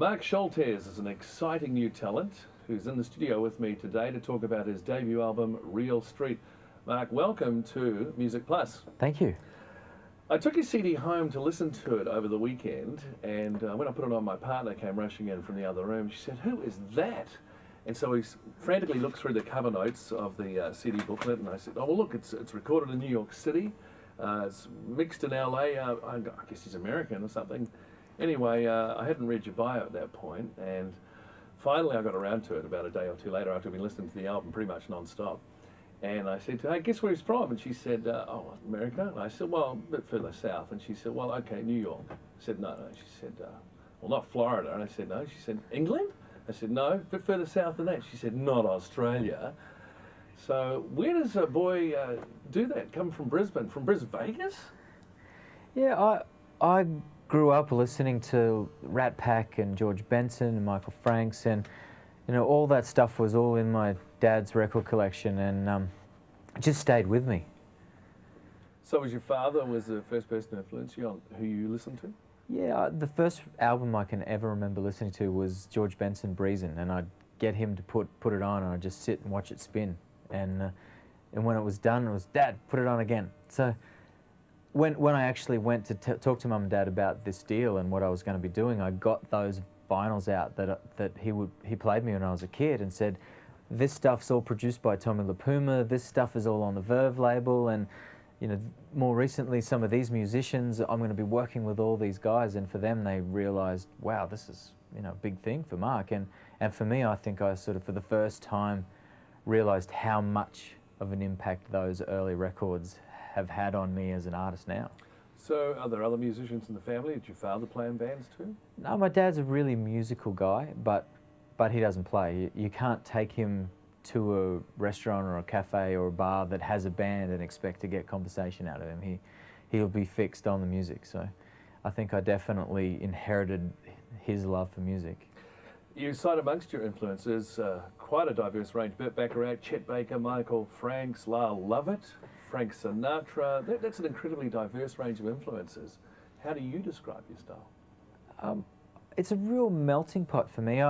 Mark Sholtez is an exciting new talent who's in the studio with me today to talk about his debut album, Real Street. Mark, welcome to Music Plus. Thank you. I took your CD home to listen to it over the weekend, and when I put it on, my partner came rushing in from the other room. She said, "Who is that?" And so he frantically looked through the cover notes of the CD booklet, and I said, "Oh, well, look, it's recorded in New York City. It's mixed in LA. I guess he's American or something." Anyway, I hadn't read your bio at that point, and finally I got around to it about a day or two later after we'd been listening to the album pretty much non-stop. And I said to her, "Hey, guess where he's from?" And she said, "Oh, America." And I said, "Well, a bit further south." And she said, "Well, okay, New York." I said, "No." She said, "Well, not Florida." And I said, "No." She said, "England?" I said, "No, a bit further south than that." She said, "Not Australia." So where does a boy do that? Come from Brisbane? From Vegas? Yeah, I grew up listening to Rat Pack and George Benson and Michael Franks, and all that stuff was all in my dad's record collection, and it just stayed with me. So was your father the first person to influence you on who you listened to? Yeah, the first album I can ever remember listening to was George Benson, Breezin', and I'd get him to put it on, and I'd just sit and watch it spin, and when it was done, it was, "Dad, put it on again." So when I actually went to talk to Mum and Dad about this deal and what I was going to be doing, I got those vinyls out that he played me when I was a kid, and said, "This stuff's all produced by Tommy LaPuma. This stuff is all on the Verve label, and more recently, some of these musicians, I'm going to be working with all these guys." And for them, they realised, wow, this is a big thing for Mark, and for me, I think I sort of for the first time realised how much of an impact those early records have had on me as an artist now. So are there other musicians in the family? Did your father play in bands too? No, my dad's a really musical guy, but he doesn't play. You can't take him to a restaurant or a cafe or a bar that has a band and expect to get conversation out of him. He'll be fixed on the music. So I think I definitely inherited his love for music. You cite amongst your influences quite a diverse range. Burt Bacharach, Chet Baker, Michael Franks, Lyle Lovett, Frank Sinatra. That's an incredibly diverse range of influences. How do you describe your style? It's a real melting pot for me.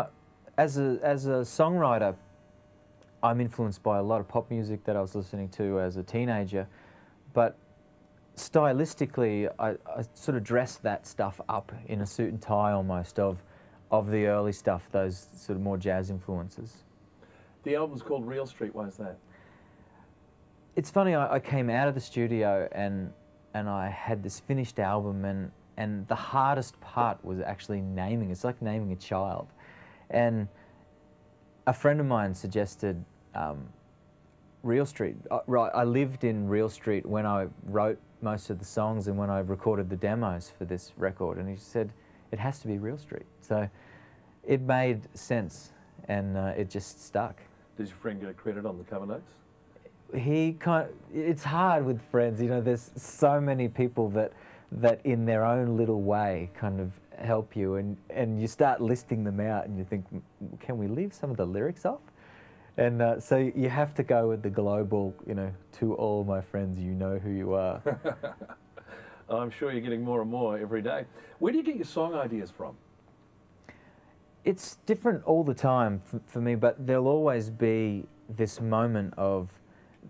As a songwriter, I'm influenced by a lot of pop music that I was listening to as a teenager, but stylistically, I sort of dress that stuff up in a suit and tie almost of the early stuff, those sort of more jazz influences. The album's called Real Street. Why is that? It's funny, I came out of the studio and I had this finished album, and the hardest part was actually naming. It's like naming a child. And a friend of mine suggested Real Street. I lived in Real Street when I wrote most of the songs and when I recorded the demos for this record, and he said, "It has to be Real Street." So it made sense, and it just stuck. Does your friend get a credit on the cover notes? It's hard with friends, there's so many people that in their own little way kind of help you, and you start listing them out and you think, can we leave some of the lyrics off? And so you have to go with the global, to all my friends, you know who you are. I'm sure you're getting more and more every day. Where do you get your song ideas from? It's different all the time for me, but there'll always be this moment of,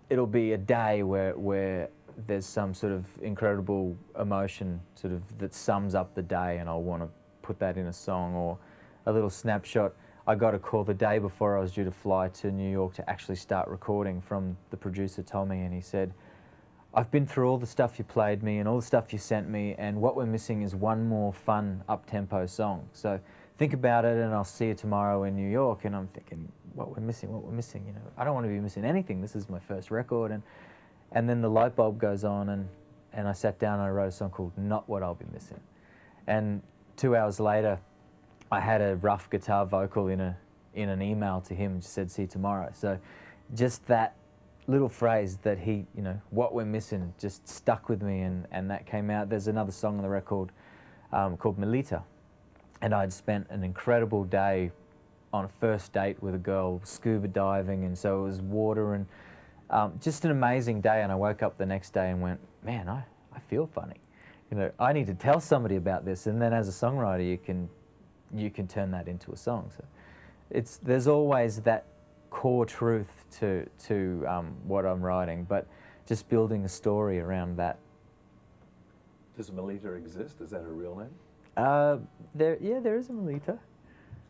it'll be a day where there's some sort of incredible emotion sort of that sums up the day, and I'll want to put that in a song, or a little snapshot. I got a call the day before I was due to fly to New York to actually start recording from the producer Tommy, and he said, "I've been through all the stuff you played me and all the stuff you sent me, and what we're missing is one more fun up-tempo song. So think about it, and I'll see you tomorrow in New York." And I'm thinking, what we're missing, I don't want to be missing anything. This is my first record. And then the light bulb goes on, and I sat down and I wrote a song called Not What I'll Be Missing. And 2 hours later, I had a rough guitar vocal in an email to him and just said, "See you tomorrow." So just that little phrase that he, what we're missing, just stuck with me, and that came out. There's another song on the record called Malita, and I'd spent an incredible day on a first date with a girl scuba diving, and so it was water, and just an amazing day. And I woke up the next day and went, man, I feel funny. I need to tell somebody about this. And then as a songwriter, you can you can turn that into a song. So there's always that core truth to what I'm writing, but just building a story around that. Does Malita exist? Is that her real name? There is a Malita.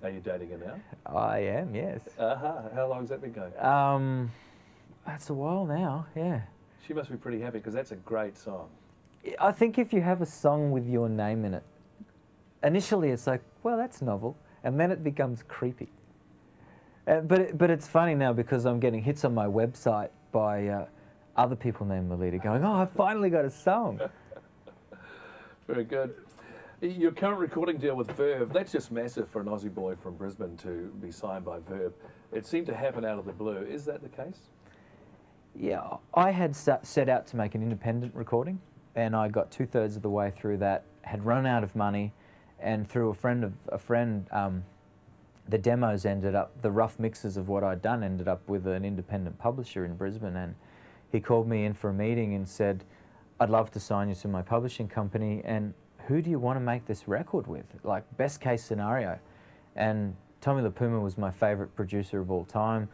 Are you dating her now? I am, yes. How long has that been going? That's a while now, yeah. She must be pretty happy because that's a great song. I think if you have a song with your name in it, initially it's like, well, that's novel, and then it becomes creepy. But it's funny now because I'm getting hits on my website by other people named Malita going, oh, I finally got a song. Very good. Your current recording deal with Verve, that's just massive for an Aussie boy from Brisbane to be signed by Verve. It seemed to happen out of the blue. Is that the case? Yeah, I had set out to make an independent recording, and I got 2/3 of the way through that, had run out of money, and through a friend, the demos ended up, the rough mixes of what I'd done ended up with an independent publisher in Brisbane, and he called me in for a meeting and said, I'd love to sign you to my publishing company, and who do you want to make this record with? Like, best case scenario. And Tommy LaPuma was my favourite producer of all time.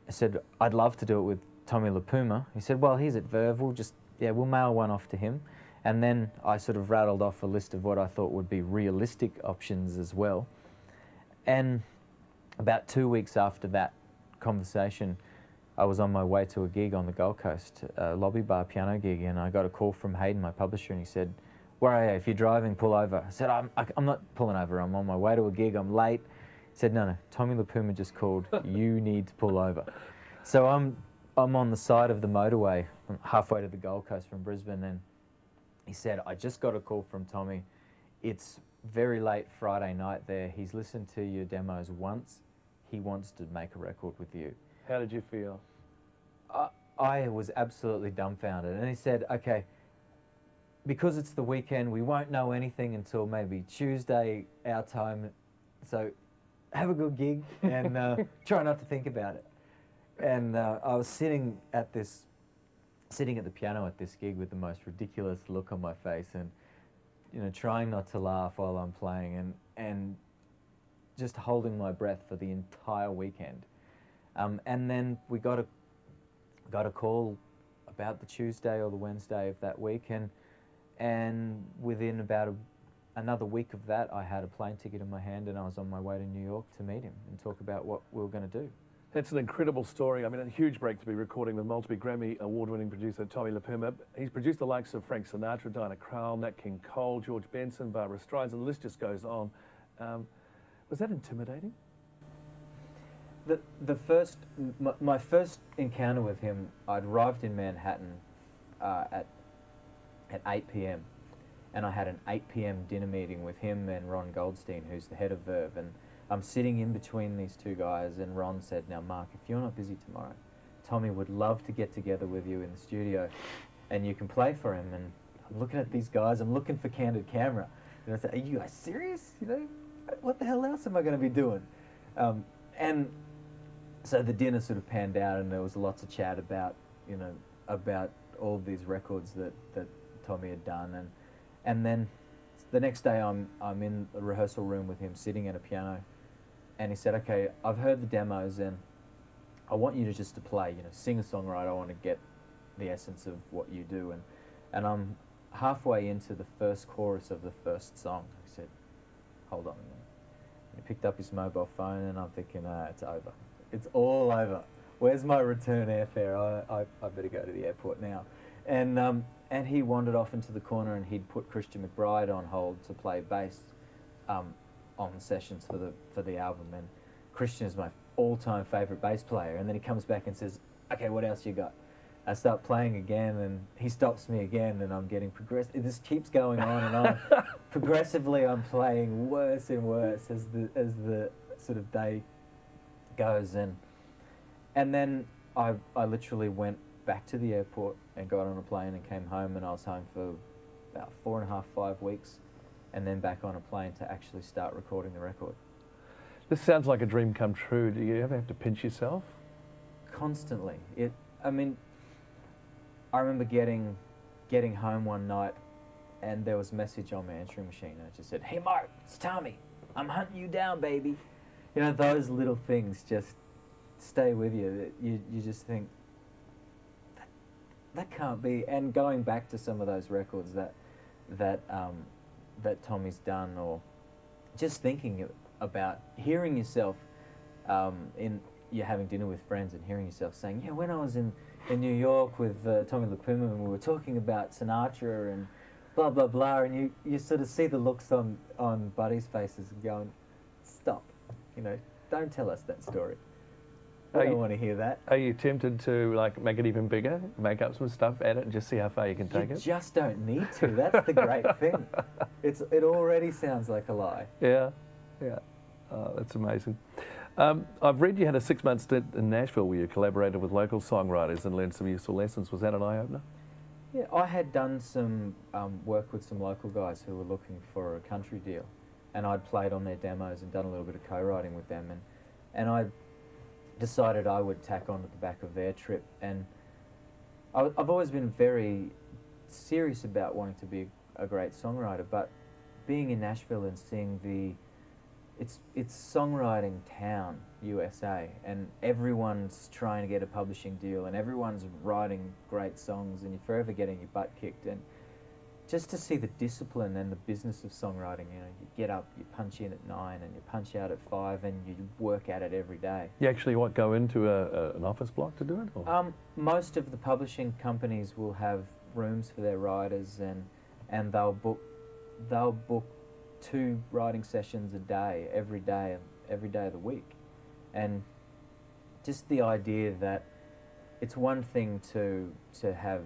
I said, I'd love to do it with Tommy LaPuma. He said, well, he's at Verve, we'll mail one off to him. And then I sort of rattled off a list of what I thought would be realistic options as well. And about 2 weeks after that conversation, I was on my way to a gig on the Gold Coast, a lobby bar piano gig, and I got a call from Hayden, my publisher, and he said, where are you? If you're driving, pull over. I said, I'm not pulling over. I'm on my way to a gig. I'm late. He said, no, Tommy LaPuma just called. You need to pull over. So I'm on the side of the motorway, halfway to the Gold Coast from Brisbane, and he said, I just got a call from Tommy. It's very late Friday night there. He's listened to your demos once. He wants to make a record with you. How did you feel? I was absolutely dumbfounded. And he said, okay, because it's the weekend, we won't know anything until maybe Tuesday, our time. So have a good gig and try not to think about it. And I was sitting at the piano at this gig with the most ridiculous look on my face, and trying not to laugh while I'm playing, and just holding my breath for the entire weekend. And then we got a call about the Tuesday or the Wednesday of that week, and within about another week of that, I had a plane ticket in my hand, and I was on my way to New York to meet him and talk about what we were going to do. That's an incredible story. I mean, a huge break to be recording with multiple Grammy award-winning producer Tommy LaPuma. He's produced the likes of Frank Sinatra, Diana Krall, Nat King Cole, George Benson, Barbra Streisand, the list just goes on. Was that intimidating? My first encounter with him, I'd arrived in Manhattan at 8 p.m. and I had an 8 p.m. dinner meeting with him and Ron Goldstein, who's the head of Verve, and I'm sitting in between these two guys, and Ron said, now Mark, if you're not busy tomorrow, Tommy would love to get together with you in the studio and you can play for him. And I'm looking at these guys, I'm looking for Candid Camera, and I said, are you guys serious? What the hell else am I going to be doing? And so the dinner sort of panned out, and there was lots of chat about all of these records that Tommy had done, and then the next day I'm in the rehearsal room with him sitting at a piano, and he said, okay, I've heard the demos and I want you to play, singer-songwriter. I want to get the essence of what you do, and I'm halfway into the first chorus of the first song. He said, hold on a minute. And he picked up his mobile phone, and I'm thinking, it's over. It's all over. Where's my return airfare? I better go to the airport now. And he wandered off into the corner, and he'd put Christian McBride on hold to play bass on the sessions for the album. And Christian is my all-time favourite bass player. And then he comes back and says, okay, what else you got? I start playing again, and he stops me again, and I'm getting progressive. This keeps going on and on. Progressively, I'm playing worse and worse as the sort of day goes. And then I literally went back to the airport and got on a plane and came home, and I was home for about 4.5, 5 weeks, and then back on a plane to actually start recording the record. This sounds like a dream come true. Do you ever have to pinch yourself? Constantly. I remember getting home one night, and there was a message on my answering machine, and it just said, hey Mark, it's Tommy. I'm hunting you down, baby. You know, those little things just stay with you. You just think, that can't be. And going back to some of those records that Tommy's done, or just thinking about hearing yourself you're having dinner with friends and hearing yourself saying, yeah, when I was in New York with Tommy Lupima and we were talking about Sinatra and blah, blah, blah, and you sort of see the looks on buddies' faces and going, stop, don't tell us that story. I don't want to hear that. Are you tempted to like make it even bigger, make up some stuff, add it, and just see how far you can take it? You just don't need to. That's the great thing. It already sounds like a lie. Yeah. Oh, that's amazing. I've read you had a 6-month stint in Nashville where you collaborated with local songwriters and learned some useful lessons. Was that an eye-opener? Yeah, I had done some work with some local guys who were looking for a country deal, and I'd played on their demos and done a little bit of co-writing with them, and I decided I would tack on at the back of their trip. And I've always been very serious about wanting to be a great songwriter, but being in Nashville and seeing it's songwriting town, USA, and everyone's trying to get a publishing deal and everyone's writing great songs and you're forever getting your butt kicked. And just to see the discipline and the business of songwriting, you get up, you punch in at 9 and you punch out at 5 and you work at it every day. You actually go into an office block to do it? Or? Most of the publishing companies will have rooms for their writers, and they'll book 2 writing sessions a day, every day of the week. And just the idea that it's one thing to have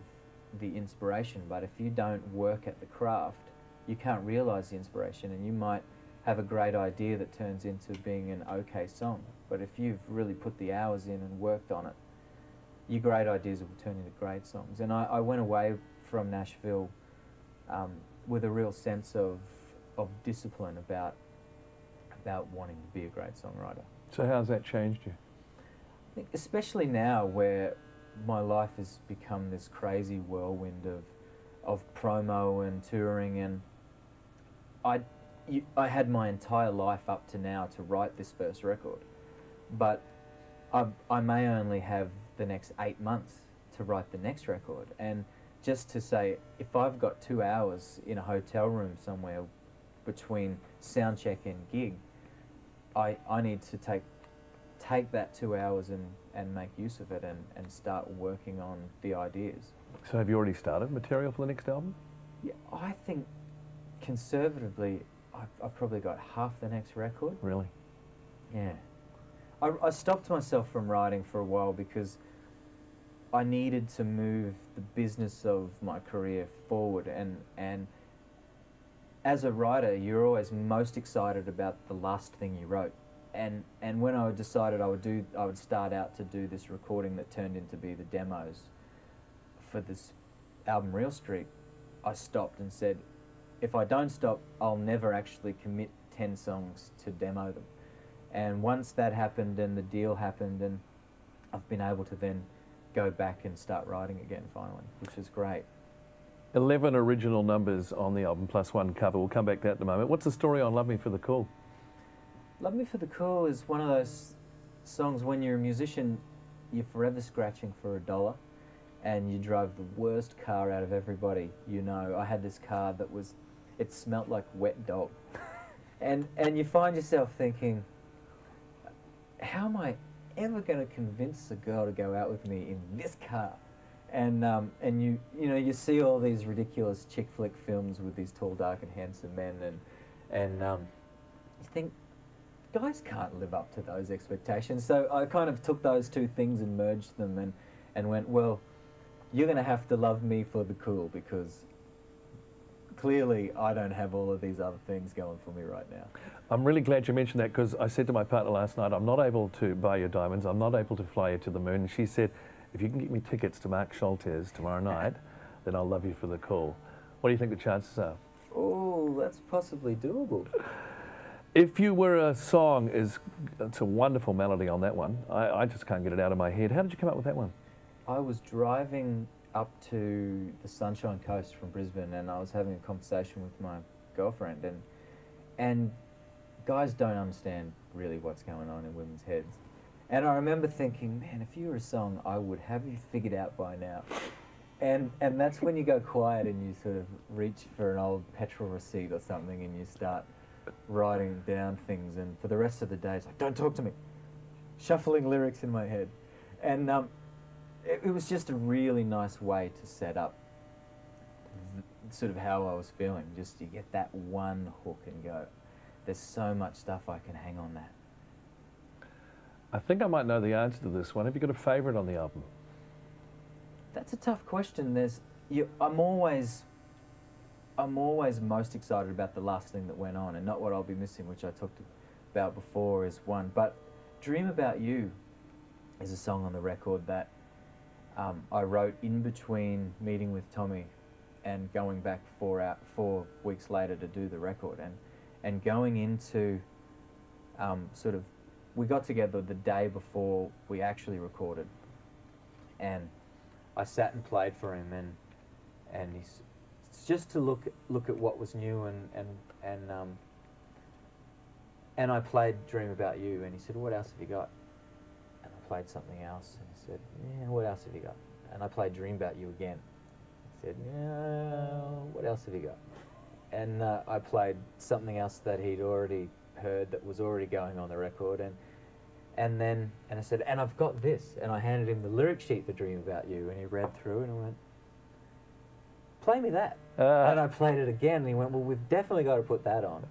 the inspiration, but if you don't work at the craft, you can't realise the inspiration, and you might have a great idea that turns into being an okay song, but if you've really put the hours in and worked on it, your great ideas will turn into great songs. And I went away from Nashville with a real sense of discipline about wanting to be a great songwriter. So how's that changed you? I think especially now where my life has become this crazy whirlwind of promo and touring, and I had my entire life up to now to write this first record, but I may only have the next 8 months to write the next record. And just to say, if I've got 2 hours in a hotel room somewhere between sound check and gig, I need to take that 2 hours and make use of it and start working on the ideas. So have you already started material for the next album? Yeah, I think conservatively I've probably got half the next record. Really? Yeah. I stopped myself from writing for a while because I needed to move the business of my career forward, and as a writer you're always most excited about the last thing you wrote. And when I decided I would start out to do this recording that turned into be the demos for this album Real Street, I stopped and said, if I don't stop, I'll never actually commit 10 songs to demo them. And once that happened and the deal happened, and I've been able to then go back and start writing again finally, which is great. 11 original numbers on the album plus 1 cover. We'll come back to that in a moment. What's the story on Love Me for the Cool? Love Me for the Cool is one of those songs when you're a musician, you're forever scratching for $1 and you drive the worst car out of everybody. I had this car that it smelt like wet dog. and you find yourself thinking, how am I ever going to convince a girl to go out with me in this car? And you see all these ridiculous chick flick films with these tall, dark and handsome men, and you think, guys can't live up to those expectations. So I kind of took those 2 things and merged them and went, well, you're going to have to love me for the cool, because clearly I don't have all of these other things going for me right now. I'm really glad you mentioned that, because I said to my partner last night, I'm not able to buy you diamonds, I'm not able to fly you to the moon. And she said, if you can get me tickets to Mark Sholtez tomorrow night, then I'll love you for the call. What do you think the chances are? Oh, that's possibly doable. If You Were a Song it's a wonderful melody on that one. I just can't get it out of my head. How did you come up with that one? I was driving up to the Sunshine Coast from Brisbane, and I was having a conversation with my girlfriend, and guys don't understand really what's going on in women's heads. And I remember thinking, man, if you were a song, I would have you figured out by now. And that's when you go quiet and you sort of reach for an old petrol receipt or something and you start writing down things. And for the rest of the day, it's like, don't talk to me. Shuffling lyrics in my head. And it was just a really nice way to set up sort of how I was feeling. Just to get that one hook and go, there's so much stuff I can hang on that. I think I might know the answer to this one. Have you got a favourite on the album? That's a tough question. I'm always most excited about the last thing that went on, and not what I'll be missing, which I talked about before, is one. But Dream About You is a song on the record that I wrote in between meeting with Tommy and going back 4 weeks later to do the record, and going into sort of, we got together the day before we actually recorded, and I sat and played for him, and he's just to look at what was new, and I played Dream About You, and he said, what else have you got? And I played something else, and he said, yeah, what else have you got? And I played Dream About You again. He said, yeah, what else have you got? And I played something else that he'd already heard that was already going on the record, and I said, and I've got this, and I handed him the lyric sheet for Dream About You, and he read through, and I went, play me that. And I played it again, and he went, well, we've definitely got to put that on.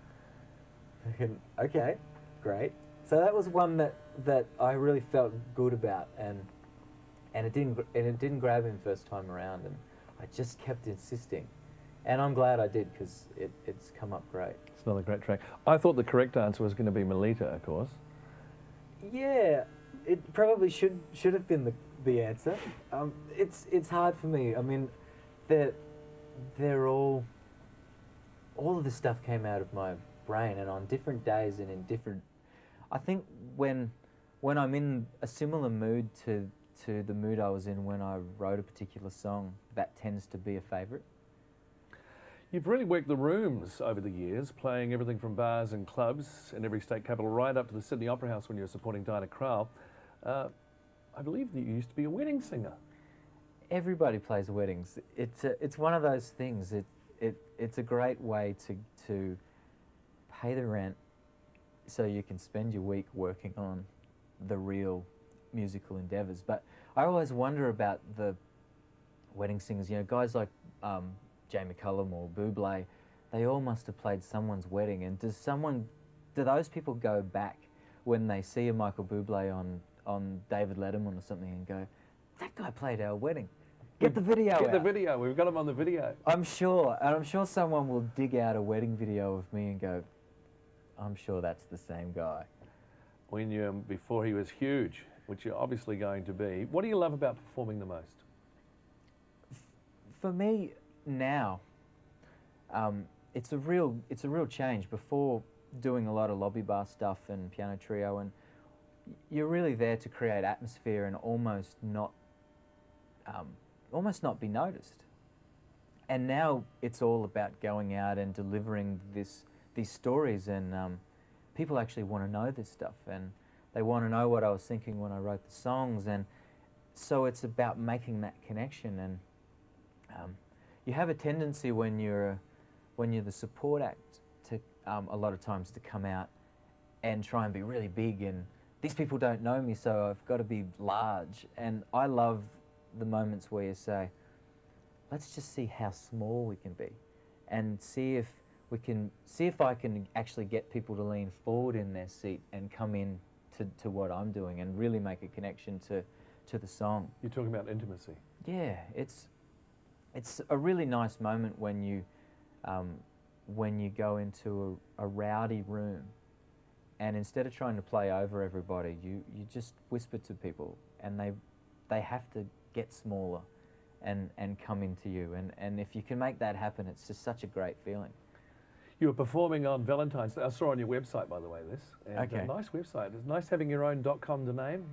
Thinking, okay, great. So that was one that I really felt good about, and it didn't grab him first time around, and I just kept insisting, and I'm glad I did, because it's come up great. It's another great track. I thought the correct answer was going to be Malita, of course. Yeah, it probably should have been the answer. It's hard for me. I mean, they're all of this stuff came out of my brain, and on different days and in different. I think when I'm in a similar mood to the mood I was in when I wrote a particular song, that tends to be a favourite. You've really worked the rooms over the years, playing everything from bars and clubs in every state capital, right up to the Sydney Opera House when you were supporting Diana Krall. I believe that you used to be a wedding singer. Everybody plays weddings. It's one of those things. It's a great way to pay the rent, so you can spend your week working on the real musical endeavours. But I always wonder about the wedding singers. You know, guys like Jay McCullum or Bublé, they all must have played someone's wedding. And do those people go back when they see a Michael Bublé on David Letterman or something and go, that guy played our wedding? Get the video out. Get the video. We've got him on the video. I'm sure someone will dig out a wedding video of me and go, I'm sure that's the same guy. Before he was huge, which you're obviously going to be. What do you love about performing the most? For me now, it's a real change. Before, doing a lot of lobby bar stuff and piano trio, and you're really there to create atmosphere and almost not be noticed. And now it's all about going out and delivering these stories, and people actually want to know this stuff, and they want to know what I was thinking when I wrote the songs, and so it's about making that connection. And you have a tendency when you're the support act to a lot of times to come out and try and be really big, and these people don't know me, so I've got to be large. And I love the moments where you say, let's just see how small we can be, and see if I can actually get people to lean forward in their seat and come in to what I'm doing and really make a connection to the song. You're talking about intimacy. Yeah, it's a really nice moment when you go into a rowdy room, and instead of trying to play over everybody, you just whisper to people, and they have to get smaller and come into you, and if you can make that happen, it's just such a great feeling. You were performing on Valentine's Day. I saw on your website, by the way, this. And okay. A nice website. It's nice having your own .com domain.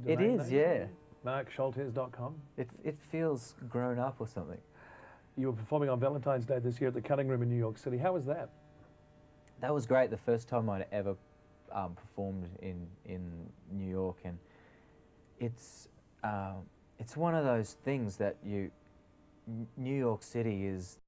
It is, yeah. MarkSholtez.com. It feels grown up or something. You were performing on Valentine's Day this year at the Cutting Room in New York City. How was that? That was great. The first time I'd ever performed in New York, and it's one of those things that New York City is